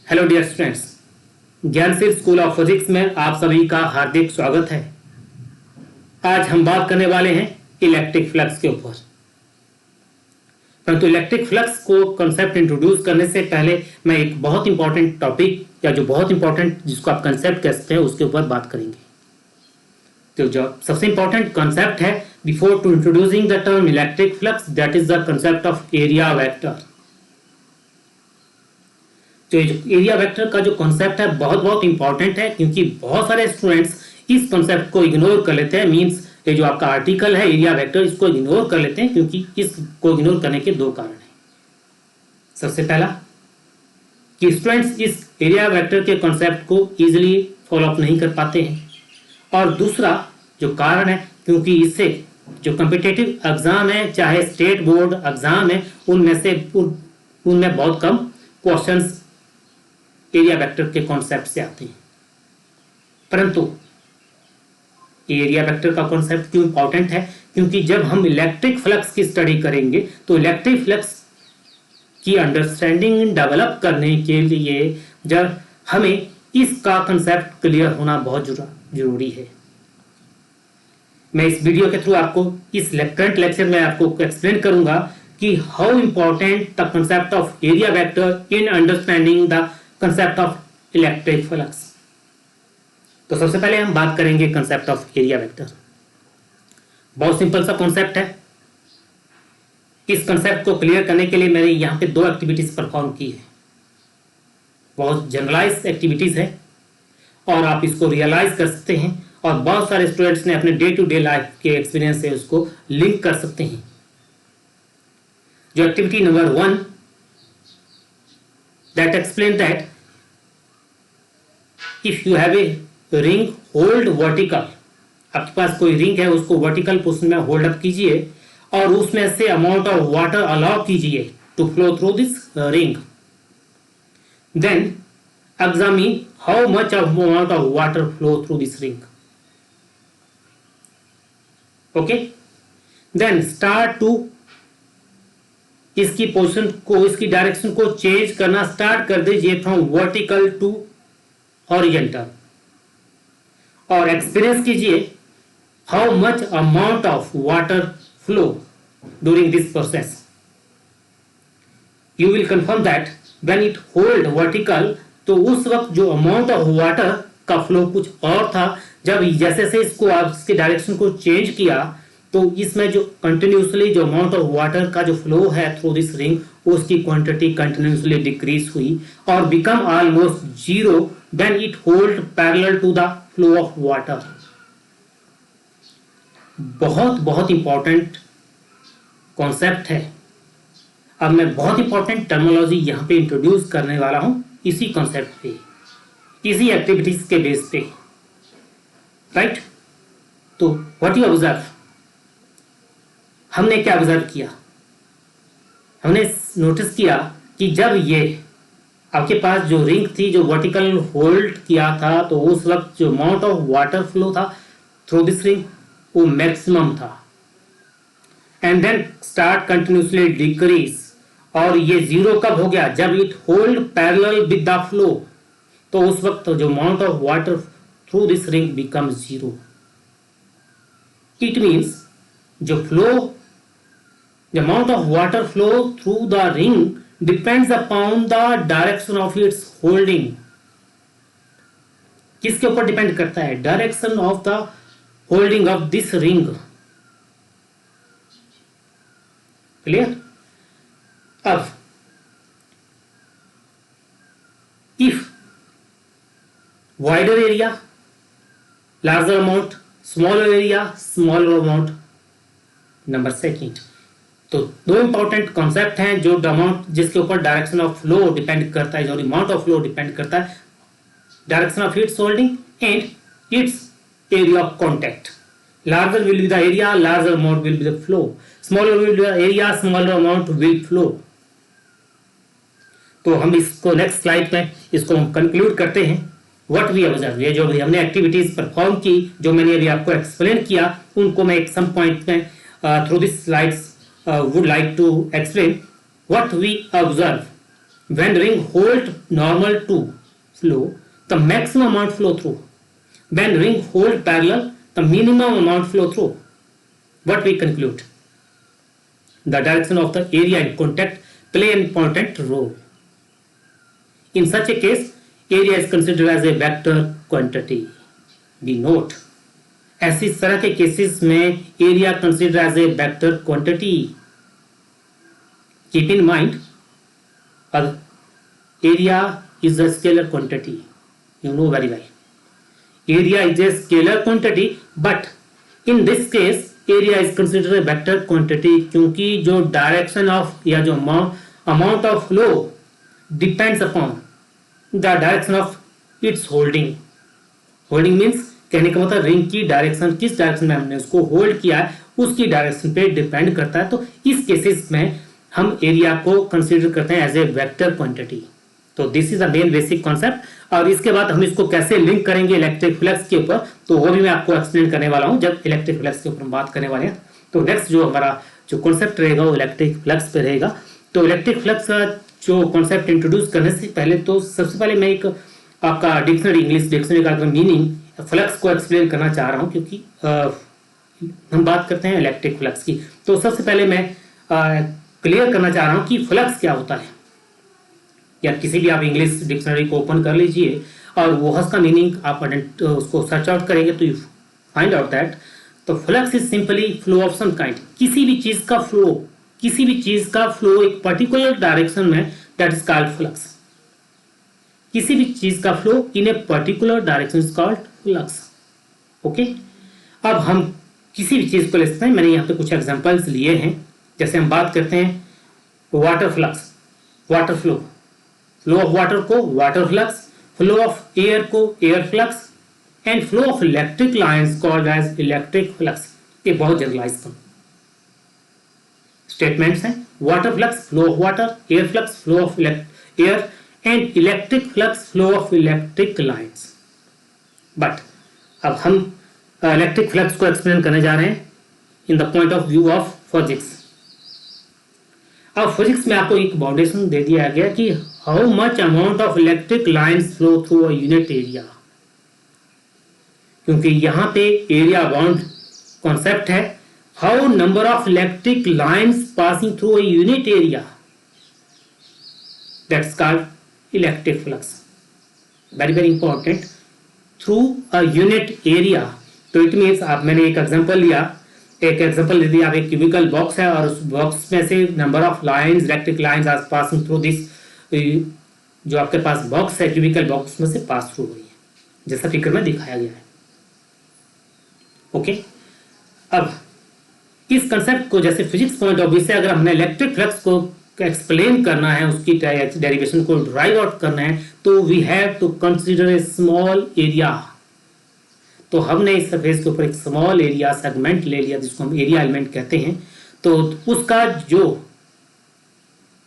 Hello dear students, Gyansiddh school of physics में आप सभी का हार्दिक स्वागत है। आज हम बात करने वाले हैं इलेक्ट्रिक फ्लक्स के ऊपर। परंतु इलेक्ट्रिक फ्लक्स को कंसेप्ट इंट्रोड्यूस करने से पहले मैं एक बहुत इंपॉर्टेंट टॉपिक या जो बहुत इंपॉर्टेंट जिसको आप कंसेप्ट कहते हैं उसके ऊपर बात करेंगे। तो जो सबसे इंपॉर्टेंट कंसेप्ट है before to introducing the term electric flux, that is the concept of area vector. तो एरिया वेक्टर का जो कॉन्सेप्ट है बहुत इंपॉर्टेंट है, क्योंकि बहुत सारे स्टूडेंट्स इस कॉन्सेप्ट को इग्नोर कर लेते हैं। मींस ये जो आपका आर्टिकल है एरिया वेक्टर, इसको इग्नोर कर लेते हैं, क्योंकि इसको इग्नोर करने के दो कारण हैं। सबसे पहला कि स्टूडेंट्स इस एरिया वेक्टर के कॉन्सेप्ट को इजीली फॉलो अप नहीं कर पाते हैं, और दूसरा जो कारण है क्योंकि इससे जो कॉम्पिटिटिव एग्जाम है, चाहे स्टेट बोर्ड एग्जाम है, उनमें बहुत कम क्वेश्चंस एरिया वेक्टर के कॉन्सेप्ट से आते हैं। परंतु एरिया वेक्टर का कॉन्सेप्ट क्यों इंपॉर्टेंट है? क्योंकि जब हम इलेक्ट्रिक फ्लक्स की स्टडी करेंगे तो इलेक्ट्रिक फ्लक्स की अंडरस्टैंडिंग डेवलप करने के लिए जब हमें इसका कॉन्सेप्ट क्लियर होना बहुत जरूरी है। मैं इस वीडियो के थ्रू आपको इस करंट लेक्चर में आपको एक्सप्लेन करूंगा कि how important the concept of area vector in understanding the concept of electric flux. तो सबसे पहले हम बात करेंगे कंसेप्ट ऑफ एरिया वेक्टर। बहुत सिंपल सा कॉन्सेप्ट है। इस कंसेप्ट को क्लियर करने के लिए मैंने यहां पे दो एक्टिविटीज परफॉर्म की है। बहुत जनरलाइज एक्टिविटीज है और आप इसको रियलाइज कर सकते हैं, और बहुत सारे स्टूडेंट्स ने अपने डे टू डे लाइफ के एक्सपीरियंस से उसको लिंक कर सकते हैं। जो activity number 1 that explain that if you have a ring hold vertical, आपके पास कोई रिंग है उसको वर्टिकल पोजीशन में होल्ड अप कीजिए और उसमें से अमाउंट ऑफ वाटर अलाउ कीजिए to flow through this ring. Then examine how much of amount of water flow through this ring. Okay, then start to इसकी पोजीशन को, इसकी डायरेक्शन को चेंज करना स्टार्ट कर दीजिए फ्रॉम वर्टिकल टू हॉरिजॉन्टल, और experience कीजिए how much amount of water flow during this process. You will confirm that when it hold vertical, तो उस वक्त जो अमाउंट ऑफ वाटर का फ्लो कुछ और था। जब जैसे से इसको आप इसके डायरेक्शन को चेंज किया तो इसमें जो कंटिन्यूसली जो अमाउंट ऑफ वाटर का जो फ्लो है थ्रू दिस रिंग, उसकी क्वांटिटी कंटिन्यूसली डिक्रीज हुई और become almost zero when it hold parallel to the flow of water. बहुत इंपॉर्टेंट कॉन्सेप्ट है। अब मैं बहुत इंपॉर्टेंट टर्मिनोलॉजी यहां पे इंट्रोड्यूस करने वाला हूं इसी कॉन्सेप्ट पे, इसी एक्टिविटीज के बेस पे, राइट? तो व्हाट यू ऑब्जर्व, हमने क्या ऑब्जर्व किया? हमने नोटिस किया कि जब ये आपके पास जो रिंग थी जो वर्टिकल होल्ड किया था, तो उस वक्त जो अमाउंट ऑफ वाटर फ्लो था थ्रू दिस रिंग वो मैक्सिमम था, and then start continuously decrease. और ये जीरो कब हो गया? जब it hold parallel with the flow, तो उस वक्त जो amount of water through this ring become zero. It means जो flow, the amount of water flow through the ring depends upon the direction of its holding। किसके ऊपर depend करता है? Direction of the holding of this ring. Clear? अब if wider area larger amount, smaller area smaller amount. Number second, तो दो important concept हैं जो amount, जिसके ऊपर डायरेक्शन ऑफ फ्लो डिपेंड करता है, जो अमाउंट ऑफ फ्लो डिपेंड करता है, direction of its holding and it's area of contact. Larger will be the area, larger amount will be the flow, smaller will be the area, smaller amount will flow. तो हम इसको next slide में इसको हम conclude करते हैं। What we observe, ये जो भी हमने एक्टिविटीज परफॉर्म की, जो मैंने अभी आपको एक्सप्लेन किया, उनको मैं एक सम पॉइंट में through this slides would like to explain what we observe When ring hold normal to flow, the maximum amount flow through. When ring hold parallel, the minimum amount flow through. What we conclude? The direction of the area in contact play an important role. In such a case, area is considered as a vector quantity. We note, ऐसी तरह के cases में area consider as a vector quantity. Keep in mind, area is a scalar quantity. You know very well. Area is a scalar quantity, but in this case area is considered a vector quantity क्योंकि जो direction of या जो amount of flow depends upon the direction of its holding. Holding means कहने का मतलब ring की direction, किस direction में हमने उसको होल्ड किया है उसकी डायरेक्शन पे डिपेंड करता है. तो इस केसेस में हम एरिया को कंसीडर करते हैं एज ए वेक्टर क्वांटिटी. तो this is the main basic concept. और इसके बाद हम इसको कैसे लिंक करेंगे इलेक्ट्रिक फ्लक्स के ऊपर, तो वो भी मैं आपको एक्सप्लेन करने वाला हूं जब इलेक्ट्रिक फ्लक्स के ऊपर हम बात करने वाले हैं. तो नेक्स्ट जो हमारा जो कॉन्सेप्ट रहेगा वो इलेक्ट्रिक फ्लक्स पे रहेगा. तो इलेक्ट्रिक फ्लक्स का जो कॉन्सेप्ट इंट्रोड्यूस करने से पहले तो सबसे पहले मैं एक आपका डिक्शनरी, इंग्लिश डिक्शनरी का मीनिंग फ्लक्स को एक्सप्लेन करना चाह रहा हूं क्योंकि हम बात करते हैं इलेक्ट्रिक फ्लक्स की. तो सबसे पहले मैं क्लियर करना चाह रहा हूं कि फ्लक्स क्या होता है. या किसी भी आप इंग्लिश डिक्शनरी को ओपन कर लीजिए और वो का मीनिंग आप उसको सर्च आउट करेंगे तो यू फाइंड आउट दैट. तो flux is simply flow of some kind. किसी भी चीज का फ्लो, किसी भी चीज का फ्लो एक पर्टिकुलर डायरेक्शन में, दैट इज कॉल्ड फ्लक्स. किसी भी चीज का flow in a particular direction is called flux. Okay, अब हम किसी भी चीज को लेते हैं. मैंने यहाँ पे कुछ एग्जांपल्स लिए हैं. जैसे हम बात करते हैं water flux, water flow, flow of water को water flux, flow of air को air flux, and flow of electric lines called as electric flux. ये बहुत जनरलाइज स्टेटमेंट्स हैं. Water flux, flow of water, air flux, flow of air, and electric flux, flow of electric lines. But अब हम electric flux को explain करने जा रहे हैं in the point of view of physics. अब फिजिक्स में आपको एक बाउंडेशन दे दिया गया कि how much amount of electric lines flow through a unit area. क्योंकि यहां पे एरिया बाउंड कॉन्सेप्ट है. How number of electric lines passing through a unit area, that's called electric flux. Very very important. Through a unit area, तो it means आप, मैंने एक example लिया, एक एग्जांपल ले लिया, आप एक क्यूबिकल बॉक्स है और उस बॉक्स में से number of lines, electric lines are passing through this, जो आपके पास बॉक्स है क्यूबिकल बॉक्स में से पास थ्रू हुई है, जैसा फिगर में दिखाया गया है. ओके, अब इस कंसेप्ट को जैसे फिजिक्स पॉइंट ऑफ व्यू से अगर हमने इलेक्ट्रिक फ्लक्स को एक्सप्लेन करना है, उसकी डेरिवेशन को ड्राइव आउट करना है, तो we have to consider a small area. तो हमने इस सरफेस के ऊपर एक स्मॉल एरिया सेगमेंट ले लिया जिसको हम एरिया एलिमेंट कहते हैं. तो उसका जो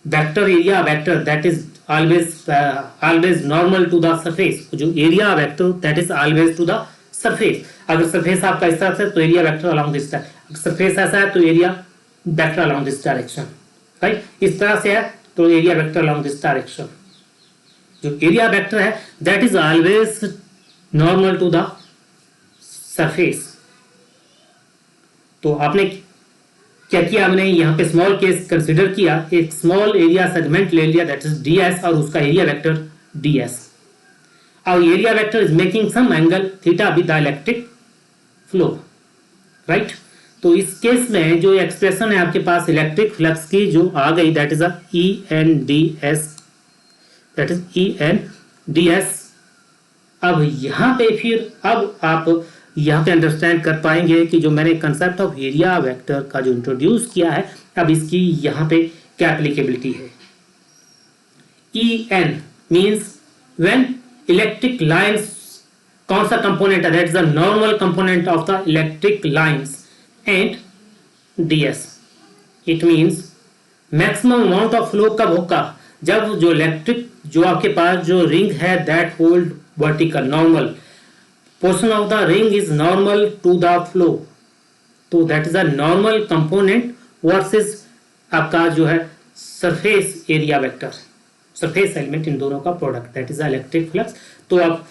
vector area vector, that is always normal to the surface. जो area vector that is always to the surface. अगर सरफेस आपका इस तरह से तो area vector along this direction. Surface ऐसा है तो area vector along this direction. Right, इस तरह से है तो area vector along this direction. जो एरिया वेक्टर है that is always normal to the surface. तो आपने क्या किया, हमने यहाँ पे स्मॉल केस कंसीडर किया, एक स्मॉल एरिया सेगमेंट ले लिया दैट इज ds और उसका एरिया वेक्टर ds. और area vector is making some angle theta with the electric flow. Right, तो इस केस में जो एक्सप्रेशन है आपके पास इलेक्ट्रिक फ्लक्स की जो आ गई that is ENDS, that is ENDS. अब यहाँ पे फिर अब आप यहाँ पे अंडरस्टैंड कर पाएंगे कि जो मैंने कंसेप्ट ऑफ एरिया वेक्टर का जो इंट्रोड्यूस किया है, अब इसकी यहाँ पे क्या एप्लीकेबिलिटी है. EN means when electric lines, कौन सा कंपोनेंट है, that is the normal component of the electric lines, and DS it means maximum amount of flow कब होगा, जब जो इलेक्ट्रिक, जो आपके पास जो रिंग है that hold vertical, normal portion of the ring is normal to the flow. तो that is a normal component versus आपका जो है surface area vector. Surface element, इन दोनों का product, that is electric flux. तो अब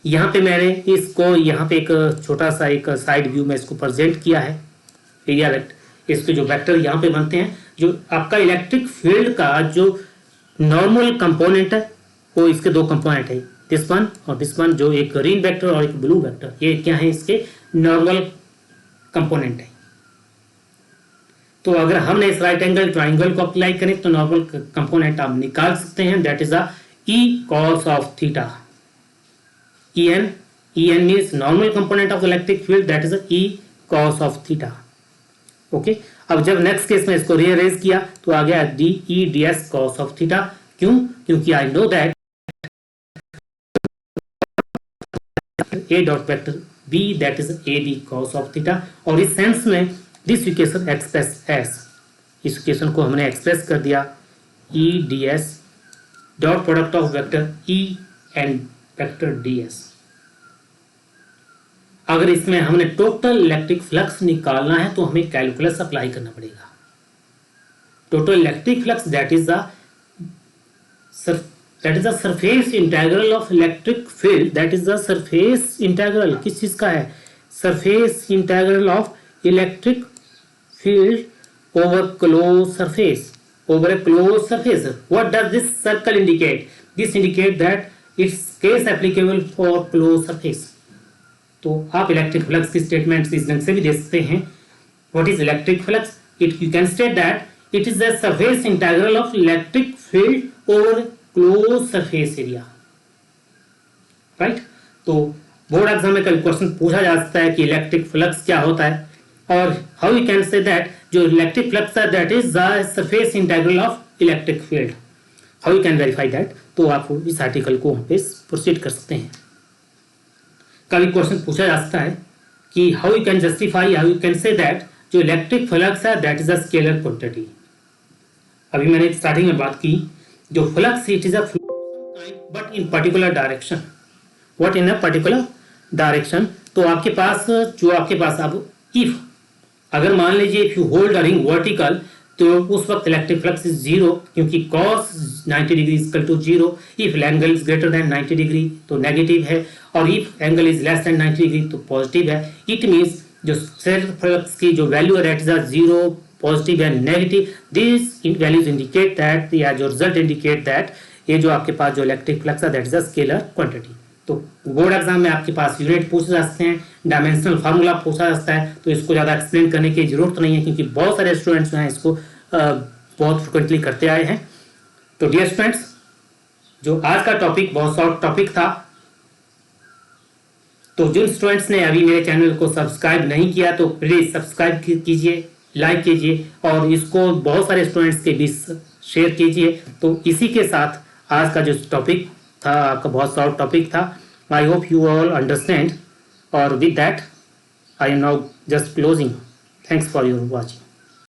यहाँ पे मैंने इसको यहाँ पे एक छोटा सा एक साइड व्यू में इसको प्रेजेंट किया है। एरिया वेक्टर, इसके जो वेक्टर यहाँ पे बनते हैं, जो आपका इलेक्ट्रिक फील्ड का जो नॉर्मल कंपोनेंट है वो इसके दो कंपोनेंट है, दिस वन और दिस वन, जो एक ग्रीन वेक्टर और एक ब्लू वेक्टर, ये क्या है इसके नॉर्मल कंपोनेंट है। तो अगर हमने इस राइट एंगल ट्राइंगल को अप्लाई करें तो नॉर्मल कंपोनेंट आप निकाल सकते हैं, that is a E cos of theta. En means normal component of electric field, that is a E cos of theta. Okay, अब जब नेक्स्ट केस में इसको रीअरेंज किया तो आ गया D E D S cos of theta। क्यों? क्योंकि I know that A dot vector B that is A B cos of theta, और इस सेंस में दिस इक्वेशन एक्सप्रेस एस, इस इक्वेशन को हमने एक्सप्रेस कर दिया E D S dot product of vector E and vector D S. अगर इसमें हमने टोटल इलेक्ट्रिक फ्लक्स निकालना है तो हमें कैलकुलस अप्लाई करना पड़ेगा। Total electric flux that is the surface integral of electric field, that is the surface integral, किस चीज का है? Surface integral of electric field over closed surface, over a closed surface. What does this circle indicate? This indicate that its case applicable for closed surface. तो आप electric flux की statement इस ढंग से भी दे सकते हैं। What is electric flux? You can state that it is the surface integral of electric field over closed surface area. Right? तो बोर्ड एग्जाम में कभी क्वेश्चन पूछा जा सकता है कि इलेक्ट्रिक फ्लक्स क्या होता है, और how you can say that जो इलेक्ट्रिक फ्लक्स है that is the surface integral of electric field, how you can verify that. तो आप इस आर्टिकल को हम पे प्रोसीड कर सकते हैं। कभी क्वेश्चन पूछा जा सकता है कि how you can justify, how you can say that जो इलेक्ट्रिक फ्लक्स है that is a scalar quantity. अभी मैंने स्टार्टिंग में बात की, जो flux it is a but in particular direction, what in a particular direction. तो आपके पास अब इफ अगर मान लीजिए if you hold a ring vertical तो उस वक्त इलेक्ट्रिक फ्लक्स इज जीरो, क्योंकि cos 90 degree equal to zero. If angle is greater than 90 degree तो नेगेटिव है, और if angle is less than 90 degree तो पॉजिटिव है। इट मींस जो सेल्फ फ्लक्स की जो वैल्यू है that is zero, positive and negative. This values indicate that, या जो रिजल्ट इंडिकेट दैट ये जो आपके पास जो इलेक्ट्रिक फ्लक्स है that is a scalar quantity. तो बोर्ड एग्जाम में आपके पास यूनिट पूछे जा सकते हैं, डायमेंशनल फार्मूला पूछा जा सकता है, तो इसको ज़्यादा एक्सप्लेन करने की जरूरत नहीं है क्योंकि बहुत सारे स्टूडेंट्स जो हैं इसको बहुत फ्रिक्वेंटली करते आए हैं। तो डियर स्टूडेंट्स, जो आज का टॉपिक बहुत शॉर्ट टॉपिक था, तो जिन स्टूडेंट्स ने अभी मेरे चैनल को सब्सक्राइब नहीं किया तो प्लीज सब्सक्राइब कीजिए, लाइक कीजिए और इसको बहुत सारे स्टूडेंट्स के बीच शेयर कीजिए। तो इसी के साथ आज का जो टॉपिक था आपका बहुत शॉर्ट टॉपिक था। I hope you all understand, और with that I am now just closing. Thanks for your watching.